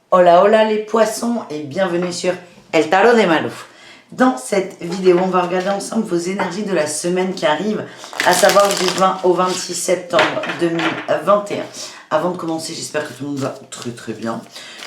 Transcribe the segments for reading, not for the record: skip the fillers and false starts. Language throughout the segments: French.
Hola hola les poissons et bienvenue sur El Tarot de Malou. Dans cette vidéo, on va regarder ensemble vos énergies de la semaine qui arrive, à savoir du 20 au 26 septembre 2021. Avant de commencer, j'espère que tout le monde va très bien.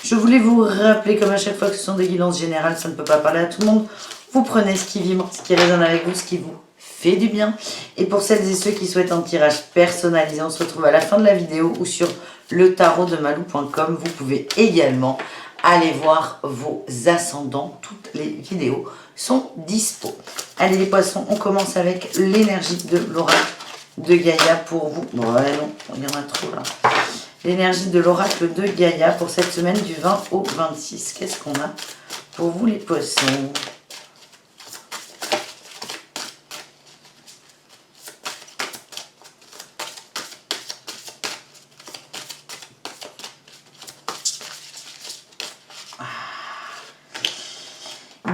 Je voulais vous rappeler, comme à chaque fois que ce sont des guidances générales, ça ne peut pas parler à tout le monde. Vous prenez ce qui vibre, ce qui résonne avec vous, ce qui vous fait du bien. Et pour celles et ceux qui souhaitent un tirage personnalisé, on se retrouve à la fin de la vidéo ou sur letarotdemalou.com. Vous pouvez également aller voir vos ascendants. Toutes les vidéos sont dispo. Allez les poissons, on commence avec l'énergie de l'oracle de Gaïa pour vous. Bon, ouais, non, il y en a trop là. L'énergie de l'oracle de Gaïa pour cette semaine du 20 au 26. Qu'est-ce qu'on a pour vous les poissons ?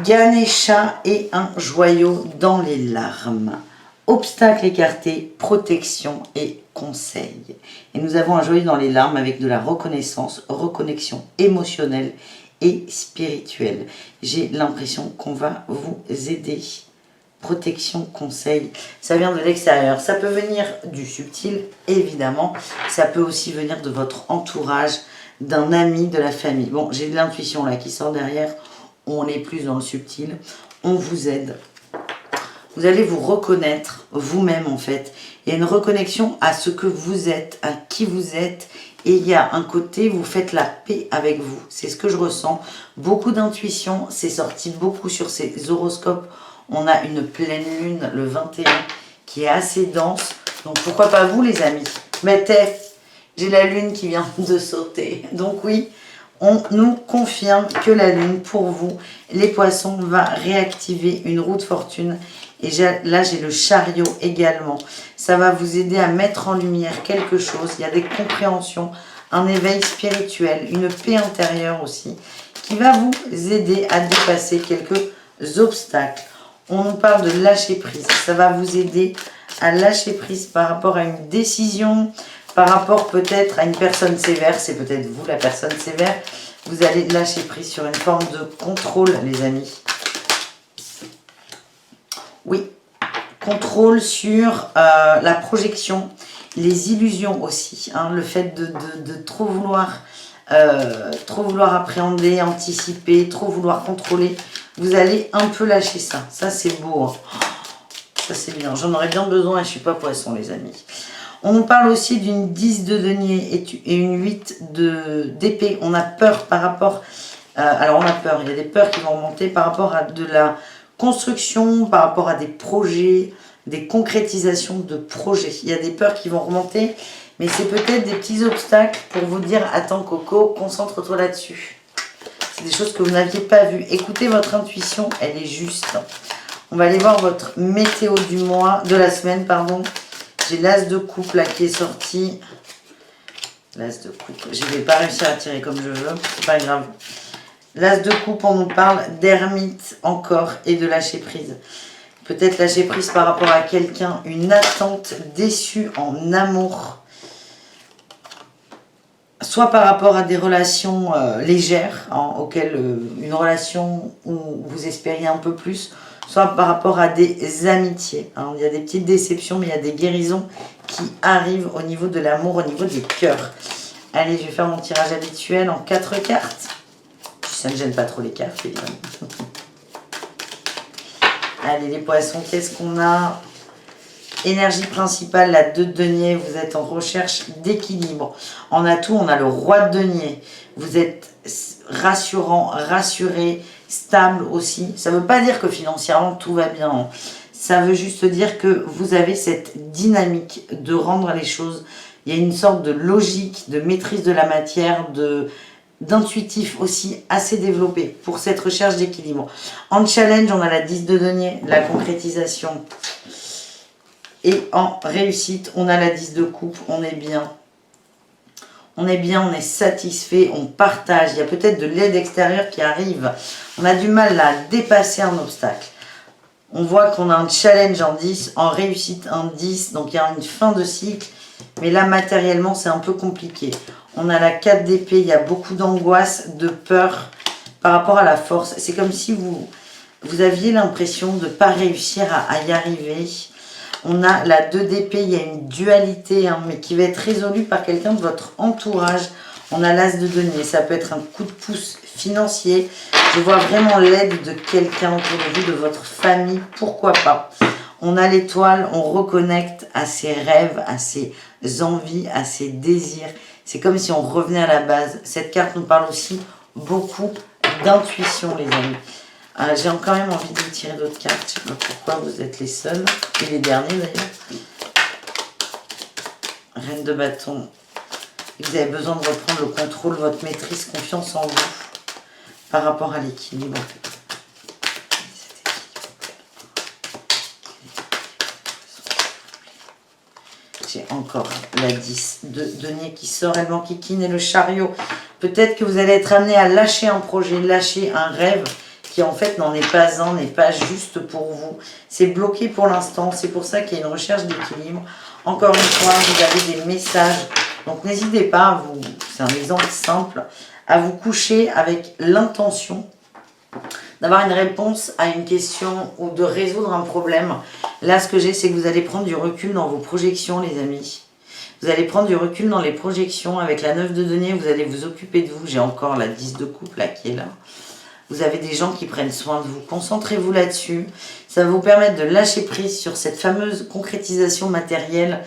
Ganesha et un joyau dans les larmes. Obstacle écarté, protection et conseil. Et nous avons un joyau dans les larmes avec de la reconnaissance, reconnexion émotionnelle et spirituelle. J'ai l'impression qu'on va vous aider. Protection, conseil, ça vient de l'extérieur. Ça peut venir du subtil, évidemment. Ça peut aussi venir de votre entourage, d'un ami, de la famille. Bon, j'ai de l'intuition là qui sort derrière. On est plus dans le subtil, on vous aide. Vous allez vous reconnaître vous-même en fait. Il y a une reconnexion à ce que vous êtes, à qui vous êtes. Et il y a un côté, vous faites la paix avec vous. C'est ce que je ressens. Beaucoup d'intuition, c'est sorti beaucoup sur ces horoscopes. On a une pleine lune le 21 qui est assez dense. Donc pourquoi pas vous les amis? Mettez, j'ai la lune qui vient de sauter. Donc oui. On nous confirme que la lune, pour vous, les poissons, va réactiver une roue de fortune. Et là, j'ai le chariot également. Ça va vous aider à mettre en lumière quelque chose. Il y a des compréhensions, un éveil spirituel, une paix intérieure aussi, qui va vous aider à dépasser quelques obstacles. On nous parle de lâcher prise. Ça va vous aider à lâcher prise par rapport à une décision, par rapport peut-être à une personne sévère, c'est peut-être vous la personne sévère, vous allez lâcher prise sur une forme de contrôle, les amis. Oui, contrôle sur la projection, les illusions aussi, hein, le fait de trop vouloir appréhender, anticiper, trop vouloir contrôler. Vous allez un peu lâcher ça, ça c'est beau, hein. Ça c'est bien, j'en aurais bien besoin et je ne suis pas poisson, les amis. On nous parle aussi d'une 10 de denier et une 8 d'épée. On a peur par rapport... alors on a peur, il y a des peurs qui vont remonter par rapport à de la construction, par rapport à des projets, des concrétisations de projets. Il y a des peurs qui vont remonter, mais c'est peut-être des petits obstacles pour vous dire « Attends Coco, concentre-toi là-dessus ». C'est des choses que vous n'aviez pas vues. Écoutez votre intuition, elle est juste. On va aller voir votre météo du mois, de la semaine, pardon. J'ai l'as de coupe là qui est sorti. L'as de coupe. Je ne vais pas réussir à tirer comme je veux. C'est pas grave. L'as de coupe, on nous parle d'ermite encore et de lâcher prise. Peut-être lâcher prise par rapport à quelqu'un. Une attente déçue en amour. Soit par rapport à des relations légères, hein, auxquelles une relation où vous espériez un peu plus, soit par rapport à des amitiés. Hein. Il y a des petites déceptions, mais il y a des guérisons qui arrivent au niveau de l'amour, au niveau des cœurs. Allez, je vais faire mon tirage habituel en 4 cartes. Ça ne gêne pas trop les cartes, évidemment. Allez, les poissons, qu'est-ce qu'on a? Énergie principale, la 2 de denier, vous êtes en recherche d'équilibre. En atout, on a le roi de denier. Vous êtes rassurant, rassuré, stable aussi. Ça ne veut pas dire que financièrement tout va bien. Ça veut juste dire que vous avez cette dynamique de rendre les choses. Il y a une sorte de logique, de maîtrise de la matière, d'intuitif aussi assez développé pour cette recherche d'équilibre. En challenge, on a la 10 de denier, la concrétisation. Et en réussite, on a la 10 de coupe, on est bien. On est bien, on est satisfait, on partage. Il y a peut-être de l'aide extérieure qui arrive. On a du mal là, à dépasser un obstacle. On voit qu'on a un challenge en 10, en réussite un 10. Donc il y a une fin de cycle, Mais là, matériellement, c'est un peu compliqué. On a la 4 d'épée, il y a beaucoup d'angoisse, de peur par rapport à la force. C'est comme si vous aviez l'impression de ne pas réussir à y arriver. On a la 2 d'épée, il y a une dualité, hein, mais qui va être résolue par quelqu'un de votre entourage. On a l'as de denier, ça peut être un coup de pouce financier. Je vois vraiment l'aide de quelqu'un autour de vous, de votre famille, pourquoi pas. On a l'étoile, on reconnecte à ses rêves, à ses envies, à ses désirs. C'est comme si on revenait à la base. Cette carte nous parle aussi beaucoup d'intuition, les amis. J'ai quand même envie de vous tirer d'autres cartes. Je ne sais pas pourquoi vous êtes les seuls, et les derniers d'ailleurs. Reine de bâton. Vous avez besoin de reprendre le contrôle, votre maîtrise, confiance en vous par rapport à l'équilibre. J'ai encore la 10 de denier qui sort, elle m'enquiquine et le chariot. Peut-être que vous allez être amené à lâcher un projet, lâcher un rêve qui en fait n'en est pas un, n'est pas juste pour vous. C'est bloqué pour l'instant, c'est pour ça qu'il y a une recherche d'équilibre. Encore une fois, vous avez des messages. Donc n'hésitez pas, à vous, c'est un exemple simple, à vous coucher avec l'intention d'avoir une réponse à une question ou de résoudre un problème. Là, ce que j'ai, c'est que vous allez prendre du recul dans vos projections, les amis. Vous allez prendre du recul dans les projections. Avec la 9 de denier, vous allez vous occuper de vous. J'ai encore la 10 de coupe là qui est là. Vous avez des gens qui prennent soin de vous. Concentrez-vous là-dessus. Ça va vous permettre de lâcher prise sur cette fameuse concrétisation matérielle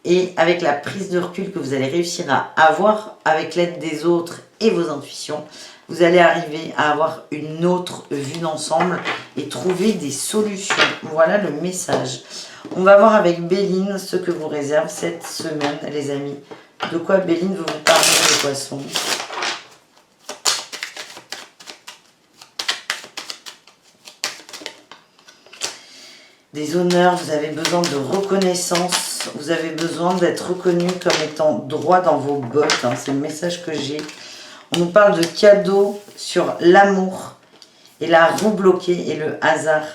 et avec la prise de recul que vous allez réussir à avoir avec l'aide des autres et vos intuitions, vous allez arriver à avoir une autre vue d'ensemble et trouver des solutions. Voilà le message. On va voir avec Béline ce que vous réserve cette semaine, les amis. De quoi Béline veut vous parler, les poissons? Des honneurs, vous avez besoin de reconnaissance, vous avez besoin d'être reconnu comme étant droit dans vos bottes, hein, c'est le message que j'ai. On nous parle de cadeaux sur l'amour et la roue bloquée et le hasard.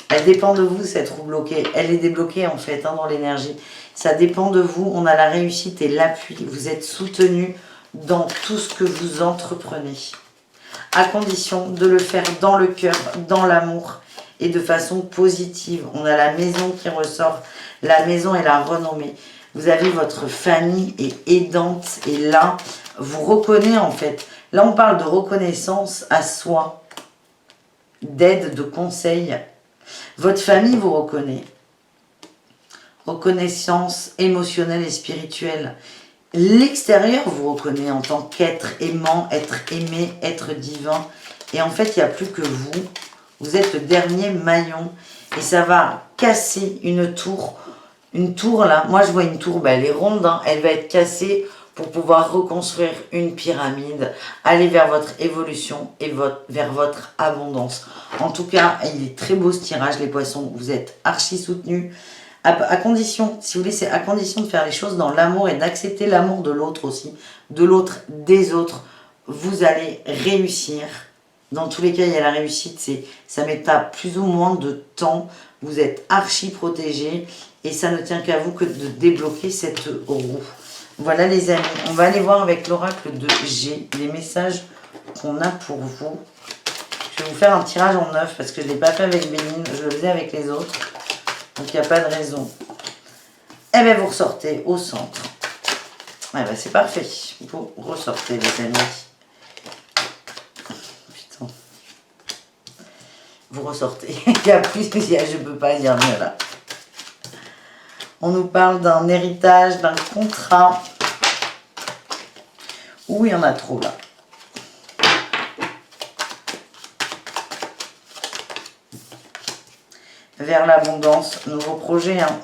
Elle dépend de vous, cette roue bloquée. Elle est débloquée en fait, hein, dans l'énergie. Ça dépend de vous, on a la réussite et l'appui. Vous êtes soutenu dans tout ce que vous entreprenez. À condition de le faire dans le cœur, dans l'amour et de façon positive. On a la maison qui ressort. La maison est la renommée. Vous avez votre famille est aidante et là, vous reconnaissez en fait. Là, on parle de reconnaissance à soi, d'aide, de conseil. Votre famille vous reconnaît. Reconnaissance émotionnelle et spirituelle. L'extérieur vous reconnaît en tant qu'être aimant, être aimé, être divin. Et en fait, il n'y a plus que vous. Vous êtes le dernier maillon. Et ça va casser une tour. Une tour là, moi je vois une tour, elle est ronde, hein, elle va être cassée pour pouvoir reconstruire une pyramide, aller vers votre évolution et vers votre abondance. En tout cas, il est très beau ce tirage, les poissons, vous êtes archi soutenus. À condition, si vous voulez, c'est à condition de faire les choses dans l'amour et d'accepter l'amour de l'autre aussi, de l'autre, des autres. Vous allez réussir. Dans tous les cas, il y a la réussite, ça met pas plus ou moins de temps. Vous êtes archi protégé et ça ne tient qu'à vous que de débloquer cette roue. Voilà les amis, on va aller voir avec l'oracle de G les messages qu'on a pour vous. Je vais vous faire un tirage en 9 parce que je ne l'ai pas fait avec Béline, je le faisais avec les autres. Donc il n'y a pas de raison. Eh bien vous ressortez au centre. Eh bien c'est parfait, vous ressortez les amis. Putain. Vous ressortez. Il y a plus que je ne peux pas dire mieux là. On nous parle d'un héritage, d'un contrat. Ouh, il y en a trop là. Vers l'abondance, nouveau projet. Hein.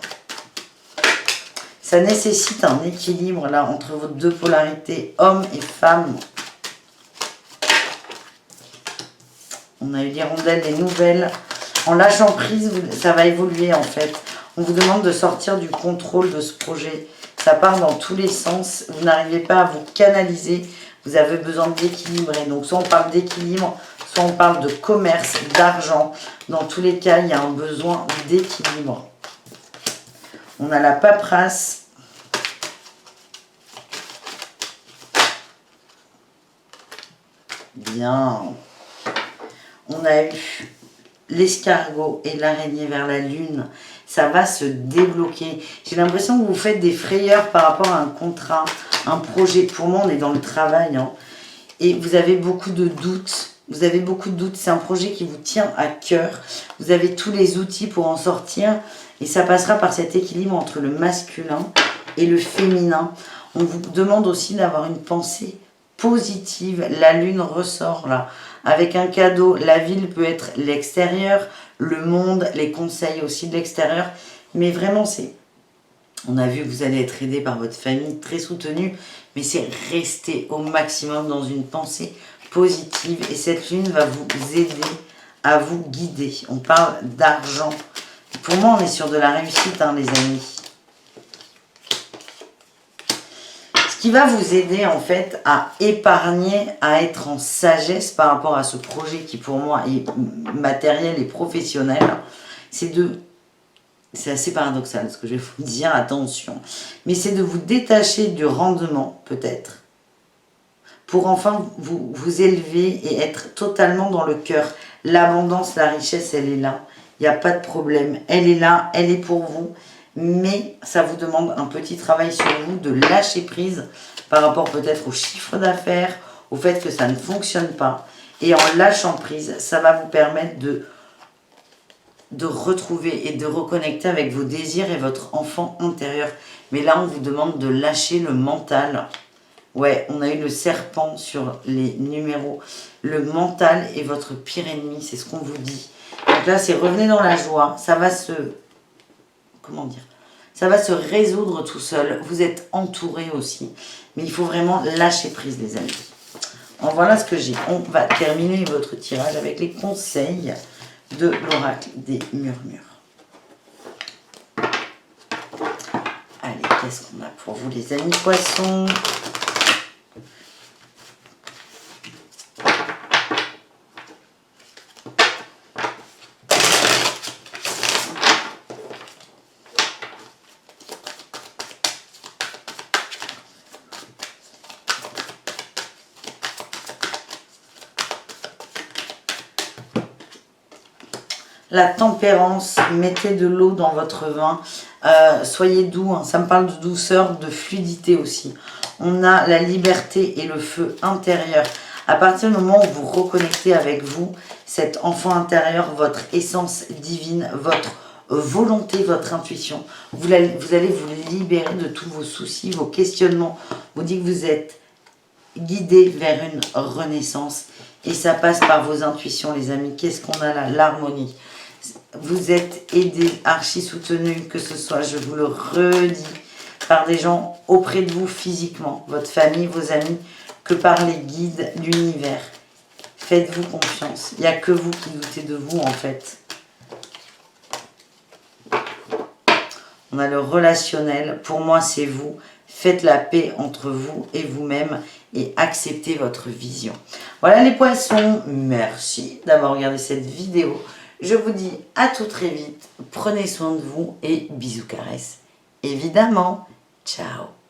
Ça nécessite un équilibre là entre vos deux polarités, hommes et femmes. On a eu l'hirondelle, des nouvelles. En lâchant prise, ça va évoluer en fait. On vous demande de sortir du contrôle de ce projet. Ça part dans tous les sens. Vous n'arrivez pas à vous canaliser. Vous avez besoin d'équilibrer. Donc, soit on parle d'équilibre, soit on parle de commerce, d'argent. Dans tous les cas, il y a un besoin d'équilibre. On a la paperasse. Bien. On a eu l'escargot et l'araignée vers la lune. Ça va se débloquer. J'ai l'impression que vous faites des frayeurs par rapport à un contrat, un projet. Pour moi, on est dans le travail. Hein. Et vous avez beaucoup de doutes. Vous avez beaucoup de doutes. C'est un projet qui vous tient à cœur. Vous avez tous les outils pour en sortir. Et ça passera par cet équilibre entre le masculin et le féminin. On vous demande aussi d'avoir une pensée positive. La lune ressort là. Avec un cadeau, la ville peut être l'extérieur, le monde, les conseils aussi de l'extérieur. Mais vraiment, c'est... On a vu que vous allez être aidé par votre famille, très soutenu. Mais c'est rester au maximum dans une pensée positive. Et cette lune va vous aider à vous guider. On parle d'argent. Pour moi, on est sur de la réussite, hein, les amis. Qui va vous aider en fait à épargner, à être en sagesse par rapport à ce projet qui pour moi est matériel et professionnel, c'est assez paradoxal ce que je vais vous dire, attention, mais c'est de vous détacher du rendement peut-être, pour enfin vous élever et être totalement dans le cœur. L'abondance, la richesse, elle est là, il n'y a pas de problème, elle est là, elle est pour vous. Mais ça vous demande un petit travail sur vous, de lâcher prise par rapport peut-être au chiffre d'affaires, au fait que ça ne fonctionne pas. Et en lâchant prise, ça va vous permettre de retrouver et de reconnecter avec vos désirs et votre enfant intérieur. Mais là, on vous demande de lâcher le mental. Ouais, on a eu le serpent sur les numéros. Le mental est votre pire ennemi, c'est ce qu'on vous dit. Donc là, c'est revenez dans la joie, ça va se... Comment dire, ça va se résoudre tout seul. Vous êtes entouré aussi. Mais il faut vraiment lâcher prise, les amis. En voilà ce que j'ai. On va terminer votre tirage avec les conseils de l'oracle des murmures. Allez, qu'est-ce qu'on a pour vous, les amis poissons ? La tempérance, mettez de l'eau dans votre vin, soyez doux, hein, ça me parle de douceur, de fluidité aussi. On a la liberté et le feu intérieur. À partir du moment où vous reconnectez avec vous, cet enfant intérieur, votre essence divine, votre volonté, votre intuition, vous allez vous libérer de tous vos soucis, vos questionnements. Vous dites que vous êtes guidé vers une renaissance et ça passe par vos intuitions, les amis. Qu'est-ce qu'on a là? L'harmonie. Vous êtes aidé, archi soutenu, que ce soit, je vous le redis, par des gens auprès de vous physiquement, votre famille, vos amis, que par les guides, l'univers. Faites-vous confiance. Il n'y a que vous qui doutez de vous, en fait. On a le relationnel. Pour moi, c'est vous. Faites la paix entre vous et vous-même et acceptez votre vision. Voilà les poissons. Merci d'avoir regardé cette vidéo. Je vous dis à tout très vite. Prenez soin de vous et bisous caresses. Évidemment. Ciao.